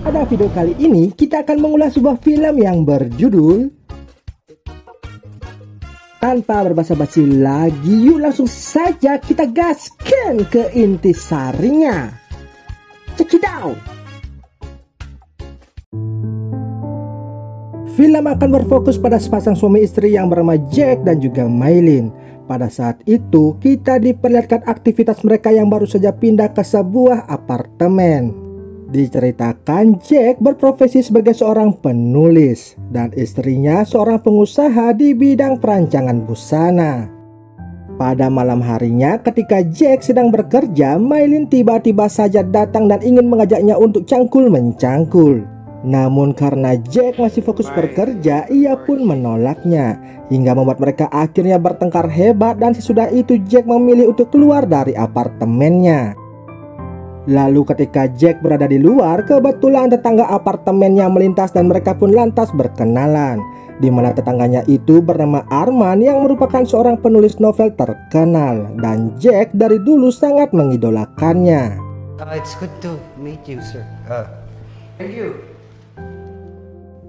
Pada video kali ini kita akan mengulas sebuah film yang berjudul Tanpa berbasa-basi lagi, yuk langsung saja kita gaskan ke intisarinya. Check it out. Film akan berfokus pada sepasang suami istri yang bernama Jack dan juga Maylin. Pada saat itu kita diperlihatkan aktivitas mereka yang baru saja pindah ke sebuah apartemen. Diceritakan Jack berprofesi sebagai seorang penulis dan istrinya seorang pengusaha di bidang perancangan busana. Pada malam harinya ketika Jack sedang bekerja, Maylin tiba-tiba saja datang dan ingin mengajaknya untuk cangkul-mencangkul. Namun karena Jack masih fokus bekerja, ia pun menolaknya hingga membuat mereka akhirnya bertengkar hebat dan sesudah itu Jack memilih untuk keluar dari apartemennya. Lalu ketika Jack berada di luar, kebetulan tetangga apartemennya melintas dan mereka pun lantas berkenalan. Di mana tetangganya itu bernama Arman yang merupakan seorang penulis novel terkenal dan Jack dari dulu sangat mengidolakannya. It's good to meet you, sir. Thank you.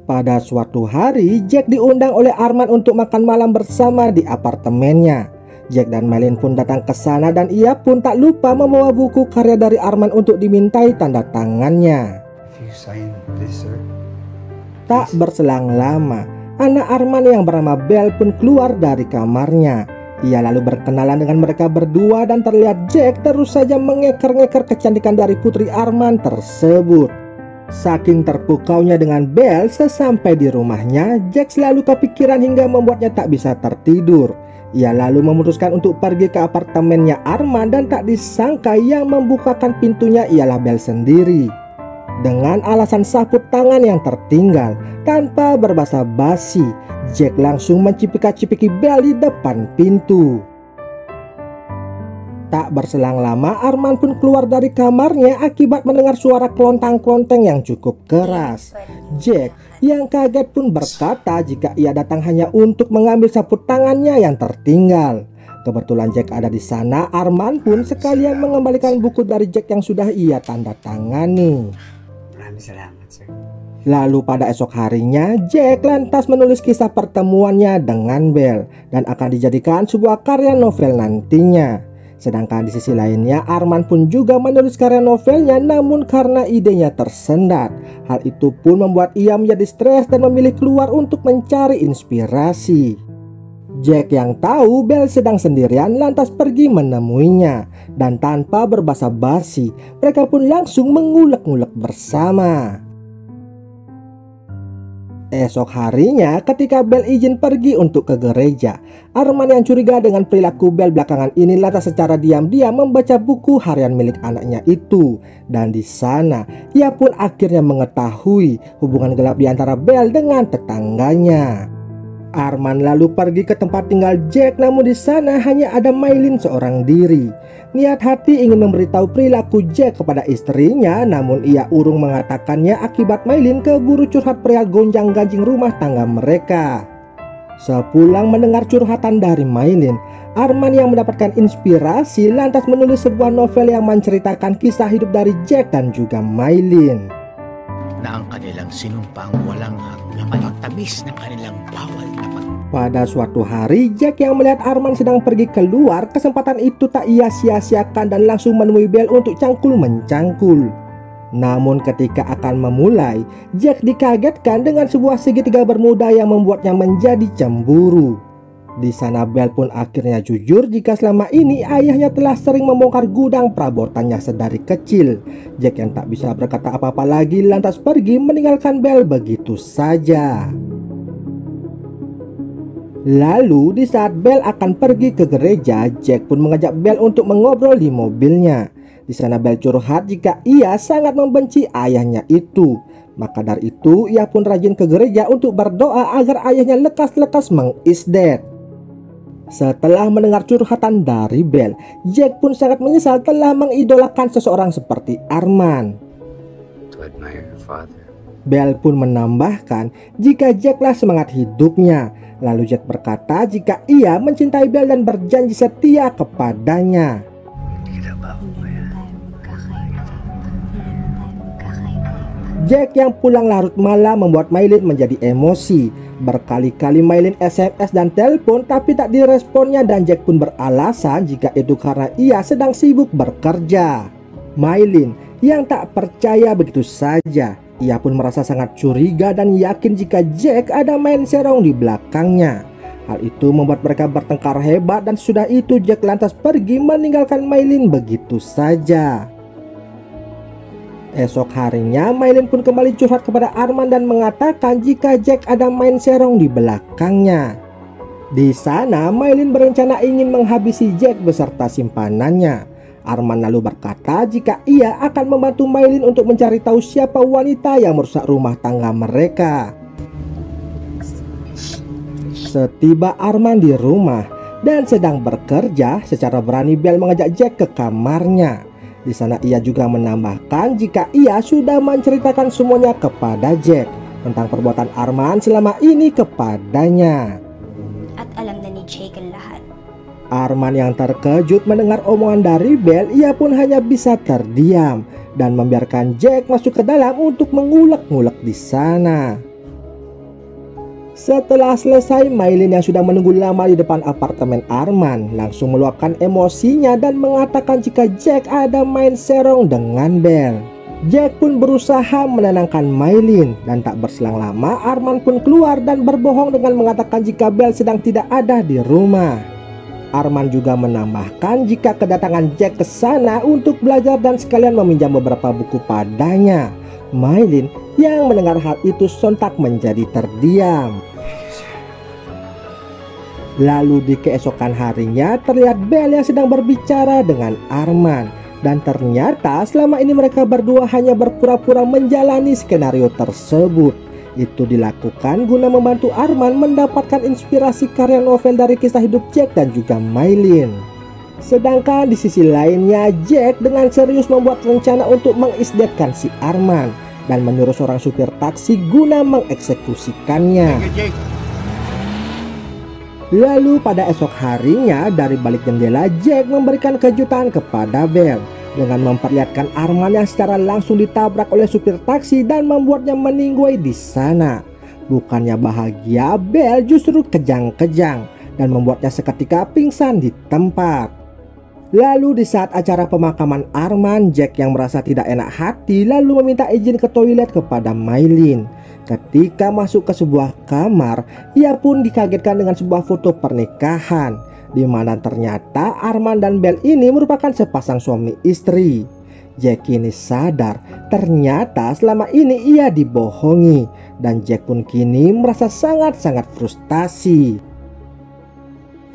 Pada suatu hari, Jack diundang oleh Arman untuk makan malam bersama di apartemennya. Jack dan Maylin pun datang ke sana dan ia pun tak lupa membawa buku karya dari Arman untuk dimintai tanda tangannya. Tak berselang lama, anak Arman yang bernama Belle pun keluar dari kamarnya. Ia lalu berkenalan dengan mereka berdua dan terlihat Jack terus saja mengeker-ngeker kecantikan dari putri Arman tersebut. Saking terpukaunya dengan Belle, sesampai di rumahnya, Jack selalu kepikiran hingga membuatnya tak bisa tertidur. Ia lalu memutuskan untuk pergi ke apartemennya Arman dan tak disangka yang membukakan pintunya ialah Belle sendiri. Dengan alasan sapu tangan yang tertinggal, tanpa berbasa-basi, Jack langsung mencipika-cipiki Belle di depan pintu. Tak berselang lama, Arman pun keluar dari kamarnya akibat mendengar suara kelontang-klonteng yang cukup keras. Jack yang kaget pun berkata jika ia datang hanya untuk mengambil sapu tangannya yang tertinggal. Kebetulan Jack ada di sana, Arman pun sekalian mengembalikan buku dari Jack yang sudah ia tanda tangani. Lalu pada esok harinya, Jack lantas menulis kisah pertemuannya dengan Belle dan akan dijadikan sebuah karya novel nantinya. Sedangkan di sisi lainnya, Arman pun juga menulis karya novelnya, namun karena idenya tersendat. Hal itu pun membuat ia menjadi stres dan memilih keluar untuk mencari inspirasi. Jack yang tahu Belle sedang sendirian lantas pergi menemuinya. Dan tanpa berbasa-basi, mereka pun langsung mengulek-ngulek bersama. Esok harinya ketika Belle izin pergi untuk ke gereja, Arman yang curiga dengan perilaku Belle belakangan ini lantas secara diam-diam membaca buku harian milik anaknya itu. Dan di sana ia pun akhirnya mengetahui hubungan gelap di antara Belle dengan tetangganya. Arman lalu pergi ke tempat tinggal Jack, namun di sana hanya ada Maylin seorang diri. Niat hati ingin memberitahu perilaku Jack kepada istrinya, namun ia urung mengatakannya akibat Maylin keburu curhat perihal gonjang-ganjing rumah tangga mereka. Sepulang mendengar curhatan dari Maylin, Arman yang mendapatkan inspirasi lantas menulis sebuah novel yang menceritakan kisah hidup dari Jack dan juga Maylin. Na ang kanilang sinumpang walang hanggan at tamis ng kanilang bawal na Pada suatu hari, Jack yang melihat Arman sedang pergi keluar, kesempatan itu tak ia sia-siakan dan langsung menemui Belle untuk cangkul-mencangkul. Namun ketika akan memulai, Jack dikagetkan dengan sebuah segitiga bermuda yang membuatnya menjadi cemburu. Di sana Belle pun akhirnya jujur jika selama ini ayahnya telah sering membongkar gudang perabotannya sedari kecil. Jack yang tak bisa berkata apa-apa lagi lantas pergi meninggalkan Belle begitu saja. Lalu di saat Belle akan pergi ke gereja, Jack pun mengajak Belle untuk mengobrol di mobilnya. Di sana Belle curhat jika ia sangat membenci ayahnya itu. Maka dari itu ia pun rajin ke gereja untuk berdoa agar ayahnya lekas-lekas mengisdet. Setelah mendengar curhatan dari Belle, Jack pun sangat menyesal telah mengidolakan seseorang seperti Arman. Bel pun menambahkan jika Jacklah semangat hidupnya. Lalu Jack berkata jika ia mencintai Bel dan berjanji setia kepadanya. Jack yang pulang larut malam membuat Maylin menjadi emosi. Berkali-kali Maylin SMS dan telepon tapi tak diresponnya, dan Jack pun beralasan jika itu karena ia sedang sibuk bekerja. Maylin yang tak percaya begitu saja. Ia pun merasa sangat curiga dan yakin jika Jack ada main serong di belakangnya. Hal itu membuat mereka bertengkar hebat, dan sudah itu Jack lantas pergi meninggalkan Maylin begitu saja. Esok harinya Maylin pun kembali curhat kepada Arman dan mengatakan jika Jack ada main serong di belakangnya. Di sana Maylin berencana ingin menghabisi Jack beserta simpanannya. Arman lalu berkata jika ia akan membantu Maylin untuk mencari tahu siapa wanita yang merusak rumah tangga mereka. Setiba Arman di rumah dan sedang bekerja, secara berani Bel mengajak Jack ke kamarnya. Di sana ia juga menambahkan jika ia sudah menceritakan semuanya kepada Jack tentang perbuatan Arman selama ini kepadanya. At alam na ni Jake ang lahat. Arman yang terkejut mendengar omongan dari Bel, ia pun hanya bisa terdiam dan membiarkan Jack masuk ke dalam untuk mengulek-ngulek di sana. Setelah selesai, Maylin yang sudah menunggu lama di depan apartemen Arman langsung meluapkan emosinya dan mengatakan jika Jack ada main serong dengan Bel. Jack pun berusaha menenangkan Maylin, dan tak berselang lama Arman pun keluar dan berbohong dengan mengatakan jika Bel sedang tidak ada di rumah. Arman juga menambahkan jika kedatangan Jack ke sana untuk belajar dan sekalian meminjam beberapa buku padanya. Maylin yang mendengar hal itu sontak menjadi terdiam. Lalu di keesokan harinya terlihat Bel yang sedang berbicara dengan Arman, dan ternyata selama ini mereka berdua hanya berpura-pura menjalani skenario tersebut. Itu dilakukan guna membantu Arman mendapatkan inspirasi karya novel dari kisah hidup Jack dan juga Maylin. Sedangkan di sisi lainnya Jack dengan serius membuat rencana untuk mengisdatkan si Arman dan menyuruh seorang supir taksi guna mengeksekusikannya. Lalu pada esok harinya dari balik jendela Jack memberikan kejutan kepada Bel dengan memperlihatkan Arman yang secara langsung ditabrak oleh supir taksi dan membuatnya meninggoy di sana. Bukannya bahagia, Bel justru kejang-kejang dan membuatnya seketika pingsan di tempat. Lalu di saat acara pemakaman Arman, Jack yang merasa tidak enak hati lalu meminta izin ke toilet kepada Maylin. Ketika masuk ke sebuah kamar, ia pun dikagetkan dengan sebuah foto pernikahan, di mana ternyata Arman dan Bel ini merupakan sepasang suami istri. Jack kini sadar ternyata selama ini ia dibohongi, dan Jack pun kini merasa sangat-sangat frustasi.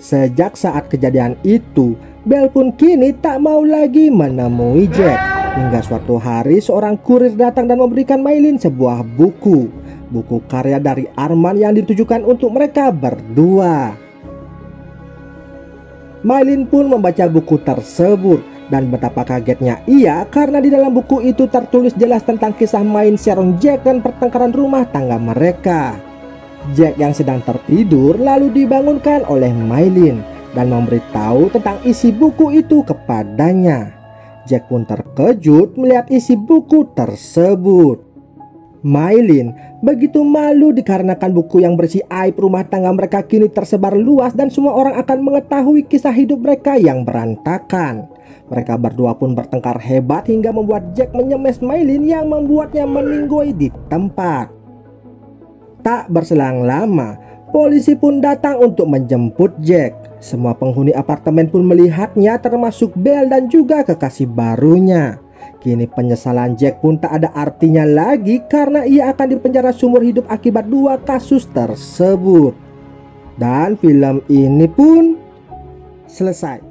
Sejak saat kejadian itu, Bel pun kini tak mau lagi menemui Jack. Hingga suatu hari seorang kurir datang dan memberikan Maylin sebuah buku karya dari Arman yang ditujukan untuk mereka berdua. Maylin pun membaca buku tersebut dan betapa kagetnya ia karena di dalam buku itu tertulis jelas tentang kisah main serong Jack dan pertengkaran rumah tangga mereka. Jack yang sedang tertidur lalu dibangunkan oleh Maylin dan memberitahu tentang isi buku itu kepadanya. Jack pun terkejut melihat isi buku tersebut. Maylin begitu malu dikarenakan buku yang berisi aib rumah tangga mereka kini tersebar luas dan semua orang akan mengetahui kisah hidup mereka yang berantakan. Mereka berdua pun bertengkar hebat hingga membuat Jack menyemes Maylin yang membuatnya meninggoy di tempat. Tak berselang lama, polisi pun datang untuk menjemput Jack. Semua penghuni apartemen pun melihatnya termasuk Bel dan juga kekasih barunya. Kini penyesalan Jack pun tak ada artinya lagi karena ia akan dipenjara seumur hidup akibat 2 kasus tersebut. Dan film ini pun selesai.